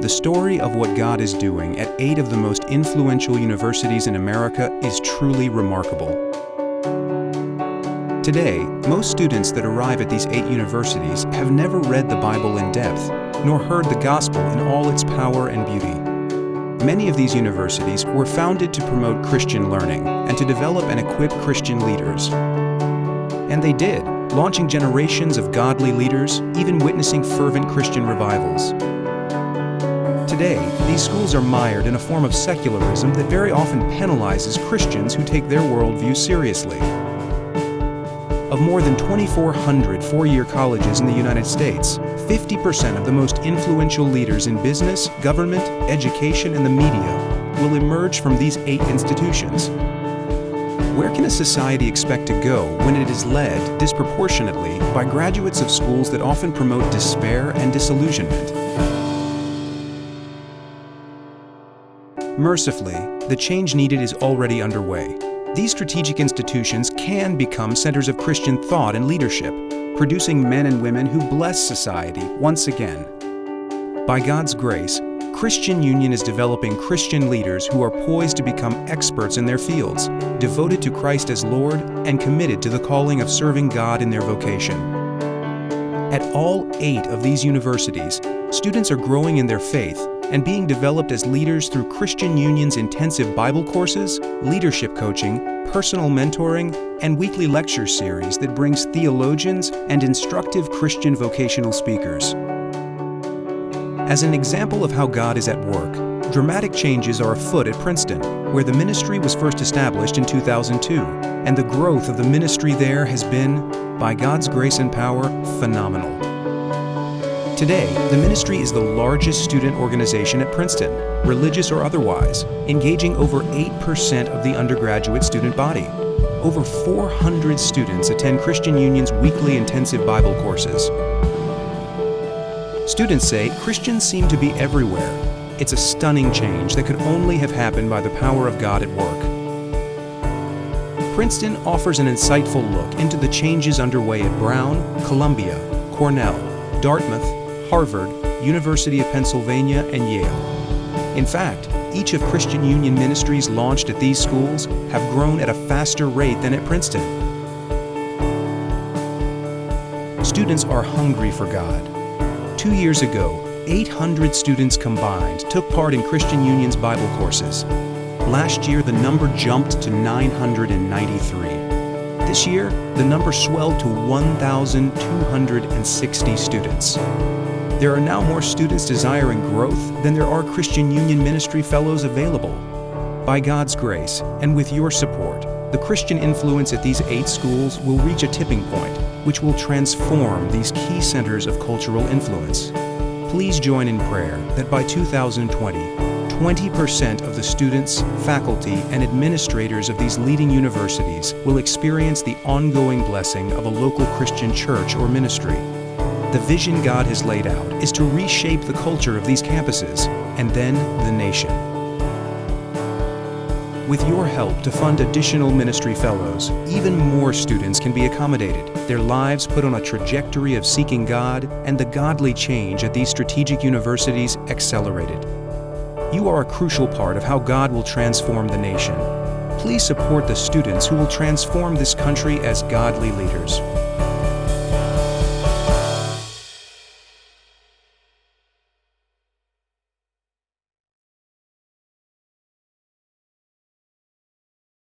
the story of what God is doing at 8 of the most influential universities in America is truly remarkable. Today, most students that arrive at these 8 universities have never read the Bible in depth, nor heard the gospel in all its power and beauty. Many of these universities were founded to promote Christian learning and to develop and equip Christian leaders. And they did, launching generations of godly leaders, even witnessing fervent Christian revivals. Today, these schools are mired in a form of secularism that very often penalizes Christians who take their worldview seriously. Of more than 2,400 four-year colleges in the United States, 50% of the most influential leaders in business, government, education, and the media will emerge from these 8 institutions. Where can a society expect to go when it is led disproportionately by graduates of schools that often promote despair and disillusionment? Mercifully, the change needed is already underway. These strategic institutions can become centers of Christian thought and leadership, producing men and women who bless society once again. By God's grace, Christian Union is developing Christian leaders who are poised to become experts in their fields, devoted to Christ as Lord, and committed to the calling of serving God in their vocation. At all 8 of these universities, students are growing in their faith and being developed as leaders through Christian Union's intensive Bible courses, leadership coaching, personal mentoring, and weekly lecture series that brings theologians and instructive Christian vocational speakers. As an example of how God is at work, dramatic changes are afoot at Princeton, where the ministry was first established in 2002, and the growth of the ministry there has been, by God's grace and power, phenomenal. Today, the ministry is the largest student organization at Princeton, religious or otherwise, engaging over 8% of the undergraduate student body. Over 400 students attend Christian Union's weekly intensive Bible courses. Students say Christians seem to be everywhere. It's a stunning change that could only have happened by the power of God at work. Princeton offers an insightful look into the changes underway at Brown, Columbia, Cornell, Dartmouth, Harvard, University of Pennsylvania, and Yale. In fact, each of Christian Union ministries launched at these schools have grown at a faster rate than at Princeton. Students are hungry for God. 2 years ago, 800 students combined took part in Christian Union's Bible courses. Last year, the number jumped to 993. This year, the number swelled to 1,260 students. There are now more students desiring growth than there are Christian Union ministry fellows available. By God's grace, and with your support, the Christian influence at these 8 schools will reach a tipping point, which will transform these key centers of cultural influence. Please join in prayer that by 2020, 20% of the students, faculty, and administrators of these leading universities will experience the ongoing blessing of a local Christian church or ministry. The vision God has laid out is to reshape the culture of these campuses, and then the nation. With your help to fund additional ministry fellows, even more students can be accommodated, their lives put on a trajectory of seeking God, and the godly change at these strategic universities accelerated. You are a crucial part of how God will transform the nation. Please support the students who will transform this country as godly leaders.